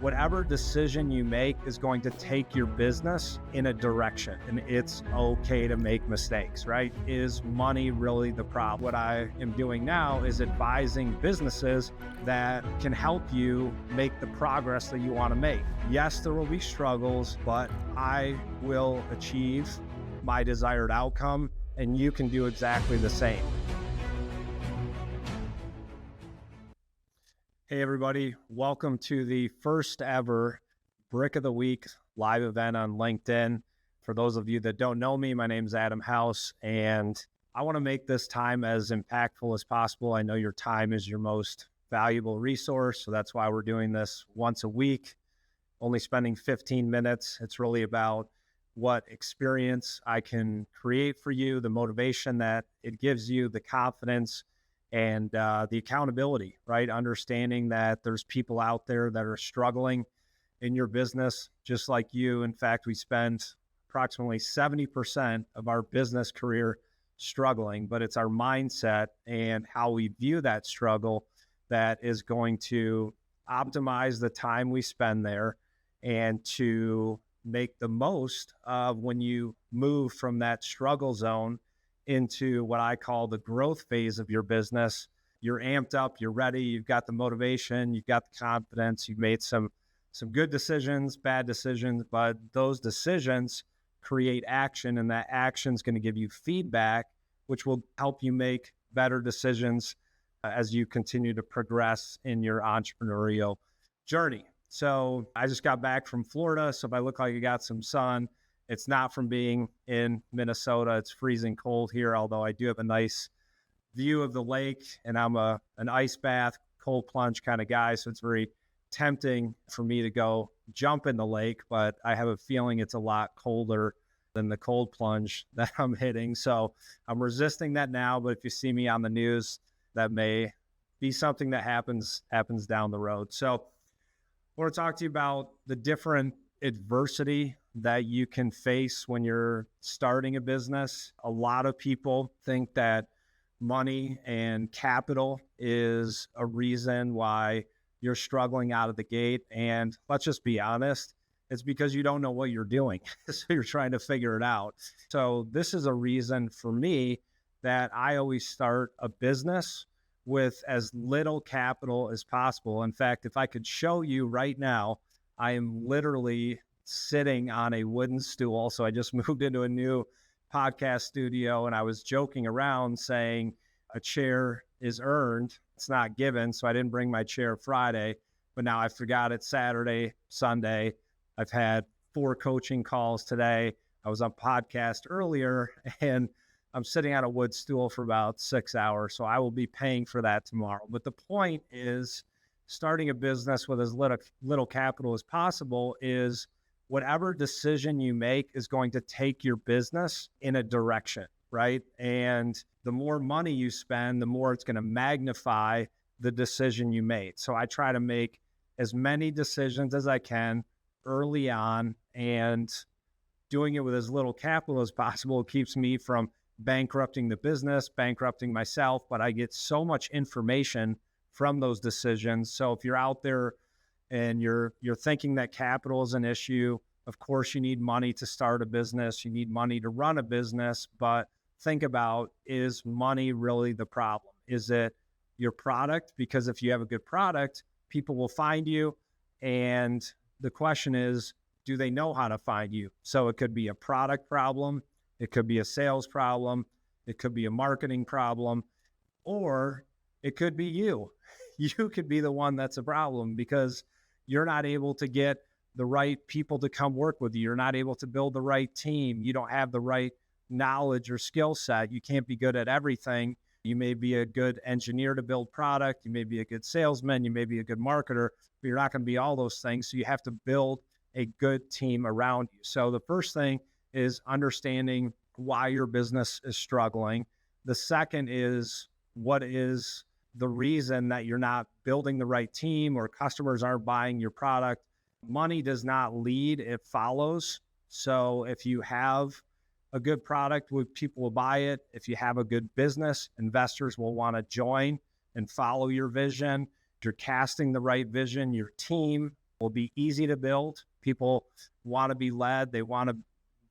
whatever decision you make is going to take your business in a direction, and it's okay to make mistakes, right? Is money really the problem? What I am doing now is advising businesses that can help you make the progress that you want to make. Yes, there will be struggles, but I will achieve my desired outcome, and you can do exactly the same. Hey everybody, welcome to the first ever Brick of the Week live event on LinkedIn. For those of you that don't know me, my name is Adam House, and I want to make this time as impactful as possible. I know your time is your most valuable resource, so that's why we're doing this once a week, only spending 15 minutes. It's really about what experience I can create for you, the motivation that it gives you, the confidence, and the accountability, right? Understanding that there's people out there that are struggling in your business, just like you. In fact, we spend approximately 70% of our business career struggling, but it's our mindset and how we view that struggle that is going to optimize the time we spend there and to make the most of when you move from that struggle zone into what I call the growth phase of your business. You're amped up, you're ready, you've got the motivation, you've got the confidence, you've made some good decisions, bad decisions, but those decisions create action, and that action is going to give you feedback, which will help you make better decisions as you continue to progress in your entrepreneurial journey. So I just got back from Florida, so if I look like I got some sun, it's not from being in Minnesota. It's freezing cold here, although I do have a nice view of the lake, and I'm an ice bath, cold plunge kind of guy, so it's very tempting for me to go jump in the lake, but I have a feeling it's a lot colder than the cold plunge that I'm hitting. So I'm resisting that now, but if you see me on the news, that may be something that happens down the road. So I want to talk to you about the different adversity that you can face when you're starting a business. A lot of people think that money and capital is a reason why you're struggling out of the gate. And let's just be honest, it's because you don't know what you're doing. So you're trying to figure it out. So this is a reason for me that I always start a business with as little capital as possible. In fact, if I could show you right now, I am literally sitting on a wooden stool. So I just moved into a new podcast studio, and I was joking around saying a chair is earned, it's not given. So I didn't bring my chair Friday, but now I forgot it Saturday, Sunday. I've had 4 coaching calls today. I was on podcast earlier, and I'm sitting on a wood stool for about 6 hours. So I will be paying for that tomorrow. But the point is, starting a business with as little capital as possible is whatever decision you make is going to take your business in a direction, right? And the more money you spend, the more it's going to magnify the decision you made. So I try to make as many decisions as I can early on, and doing it with as little capital as possible keeps me from bankrupting the business, bankrupting myself, but I get so much information from those decisions. So if you're out there and you're thinking that capital is an issue, of course you need money to start a business, you need money to run a business, but think about, is money really the problem? Is it your product? Because if you have a good product, people will find you. And the question is, do they know how to find you? So it could be a product problem, it could be a sales problem, it could be a marketing problem, or it could be you. You could be the one that's a problem because you're not able to get the right people to come work with you. You're not able to build the right team. You don't have the right knowledge or skill set. You can't be good at everything. You may be a good engineer to build product. You may be a good salesman. You may be a good marketer, but you're not going to be all those things. So you have to build a good team around you. So the first thing is understanding why your business is struggling. The second is, what is the reason that you're not building the right team or customers aren't buying your product? Money does not lead, it follows. So if you have a good product, people will buy it. If you have a good business, investors will want to join and follow your vision. If you're casting the right vision, your team will be easy to build. People want to be led, they want to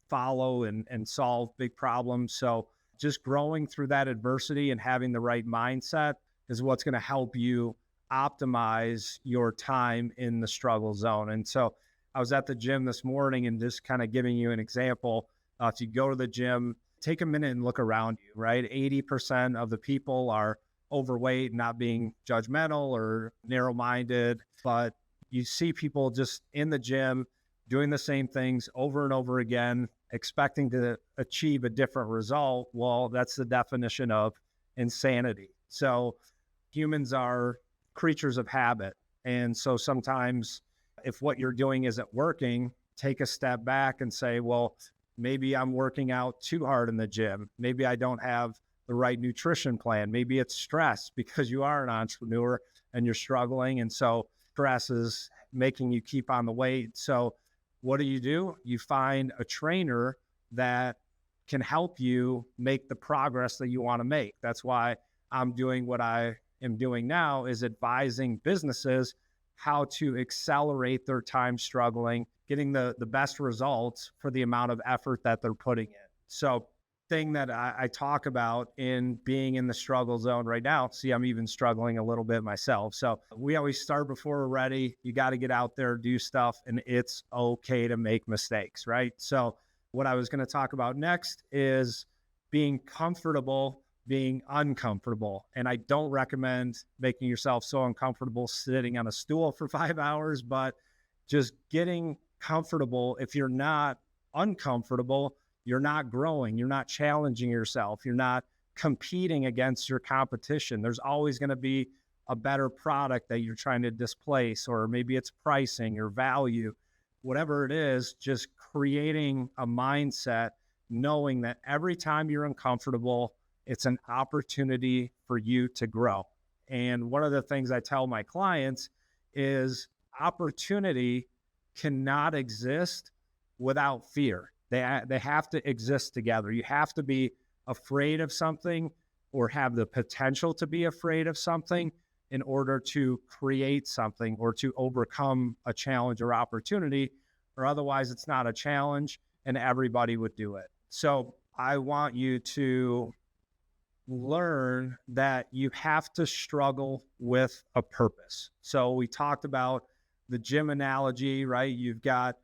follow and solve big problems. So just growing through that adversity and having the right mindset is what's going to help you optimize your time in the struggle zone. And so I was at the gym this morning and just kind of giving you an example. If you go to the gym, take a minute and look around you, right? 80% of the people are overweight, not being judgmental or narrow-minded, but you see people just in the gym doing the same things over and over again, expecting to achieve a different result. Well, that's the definition of insanity. So humans are creatures of habit. And so sometimes if what you're doing isn't working, take a step back and say, well, maybe I'm working out too hard in the gym. Maybe I don't have the right nutrition plan. Maybe it's stress because you are an entrepreneur and you're struggling. And so stress is making you keep on the weight. So what do? You find a trainer that can help you make the progress that you want to make. That's why I'm doing what I am doing now, is advising businesses how to accelerate their time struggling, getting the best results for the amount of effort that they're putting in. So thing that I talk about in being in the struggle zone right now, see, I'm even struggling a little bit myself. So we always start before we're ready. You got to get out there, do stuff, and it's okay to make mistakes, right? So what I was going to talk about next is being comfortable being uncomfortable. And I don't recommend making yourself so uncomfortable sitting on a stool for 5 hours, but just getting comfortable. If you're not uncomfortable, you're not growing, you're not challenging yourself, you're not competing against your competition. There's always going to be a better product that you're trying to displace, or maybe it's pricing or value, whatever it is, just creating a mindset, knowing that every time you're uncomfortable, it's an opportunity for you to grow. And one of the things I tell my clients is opportunity cannot exist without fear. They have to exist together. You have to be afraid of something or have the potential to be afraid of something in order to create something or to overcome a challenge or opportunity, or otherwise it's not a challenge and everybody would do it. So I want you to learn that you have to struggle with a purpose. So we talked about the gym analogy, right? You've got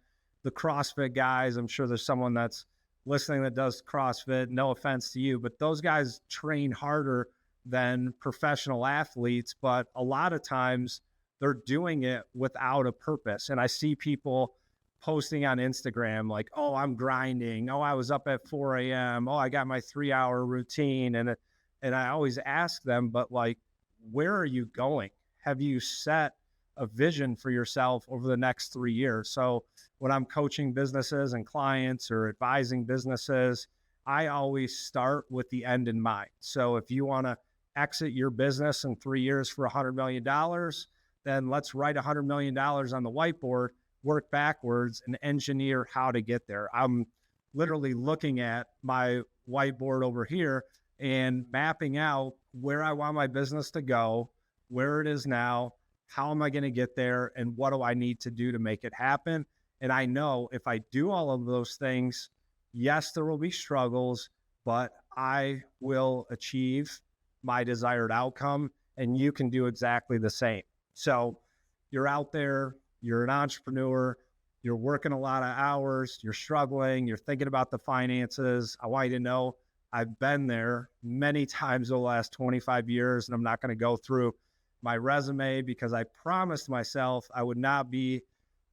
the CrossFit guys. I'm sure there's someone that's listening that does CrossFit. No offense to you, but those guys train harder than professional athletes, but a lot of times they're doing it without a purpose. And I see people posting on Instagram like, oh, I'm grinding. Oh, I was up at 4 a.m. Oh, I got my 3-hour routine. And I always ask them, but like, where are you going? Have you set a vision for yourself over the next 3 years? So when I'm coaching businesses and clients or advising businesses, I always start with the end in mind. So if you want to exit your business in 3 years for $100 million, then let's write $100 million on the whiteboard, work backwards, and engineer how to get there. I'm literally looking at my whiteboard over here and mapping out where I want my business to go, where it is now, how am I going to get there, and what do I need to do to make it happen? And I know if I do all of those things, yes, there will be struggles, but I will achieve my desired outcome, and you can do exactly the same. So you're out there, you're an entrepreneur, you're working a lot of hours, you're struggling, you're thinking about the finances. I want you to know I've been there many times over the last 25 years, and I'm not going to go through my resume because I promised myself I would not be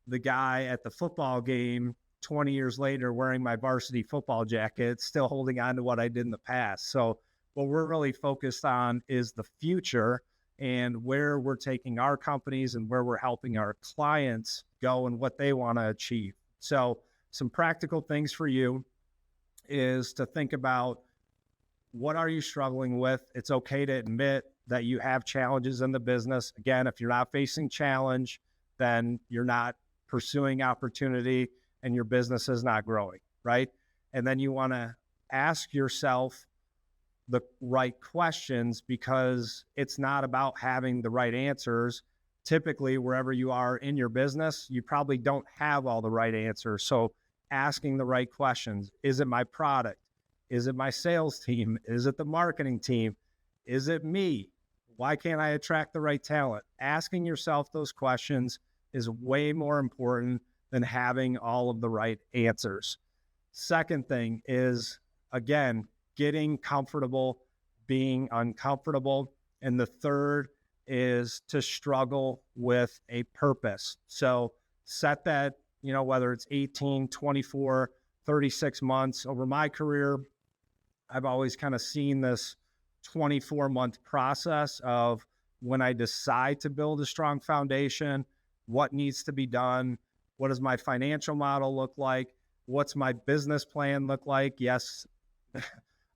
the guy at the football game 20 years later wearing my varsity football jacket, still holding on to what I did in the past. So what we're really focused on is the future and where we're taking our companies and where we're helping our clients go and what they want to achieve. So some practical things for you is to think about, what are you struggling with? It's okay to admit that you have challenges in the business. Again, if you're not facing challenge, then you're not pursuing opportunity and your business is not growing, right? And then you want to ask yourself the right questions, because it's not about having the right answers. typically wherever you are in your business, you probably don't have all the right answers. So asking the right questions. Is it my product? Is it my sales team? Is it the marketing team? Is it me? Why can't I attract the right talent? Asking yourself those questions is way more important than having all of the right answers. Second thing is, again, getting comfortable being uncomfortable. And the third is to struggle with a purpose. So set that, whether it's 18, 24, 36 months. Over my career, I've always kind of seen this 24-month process of when I decide to build a strong foundation, what needs to be done, what does my financial model look like, what's my business plan look like. Yes, a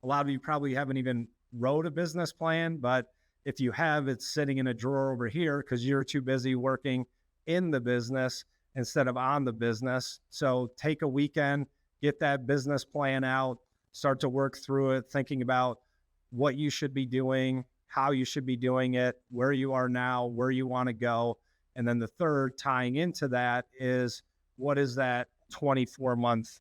lot of you probably haven't even wrote a business plan, but if you have, it's sitting in a drawer over here because you're too busy working in the business instead of on the business. So take a weekend, get that business plan out, start to work through it, thinking about what you should be doing, how you should be doing it, where you are now, where you want to go. And then the third tying into that is, what is that 24-month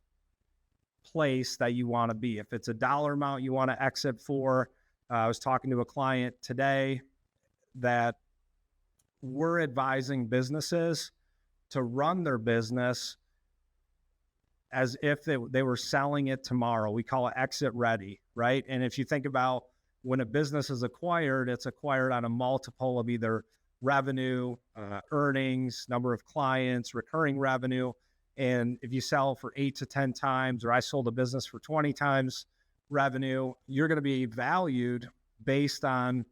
place that you want to be? If it's a dollar amount you want to exit for, I was talking to a client today that we're advising businesses to run their business as if they were selling it tomorrow. We call it exit ready, right? And if you think about when a business is acquired, it's acquired on a multiple of either revenue, earnings, number of clients, recurring revenue. And if you sell for 8 to 10 times, or I sold a business for 20 times revenue, you're going to be valued based on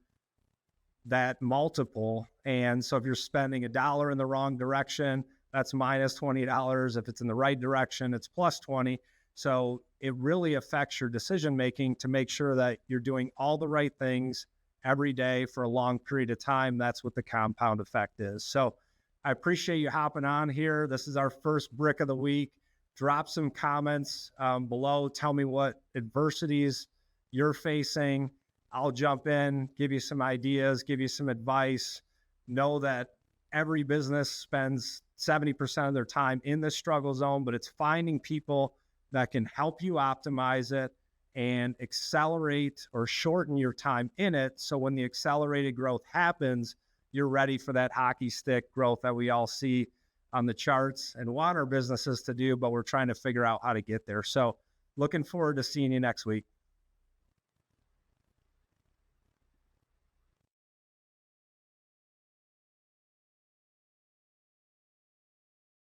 that multiple. And so if you're spending $1 in the wrong direction, that's minus $20. If it's in the right direction, it's plus 20. So it really affects your decision making to make sure that you're doing all the right things every day for a long period of time. That's what the compound effect is. So I appreciate you hopping on here. This is our first brick of the week. Drop some comments below. Tell me what adversities you're facing. I'll jump in, give you some ideas, give you some advice. Know that every business spends 70% of their time in the struggle zone, but it's finding people that can help you optimize it and accelerate or shorten your time in it. So when the accelerated growth happens, you're ready for that hockey stick growth that we all see on the charts and want our businesses to do, but we're trying to figure out how to get there. So looking forward to seeing you next week.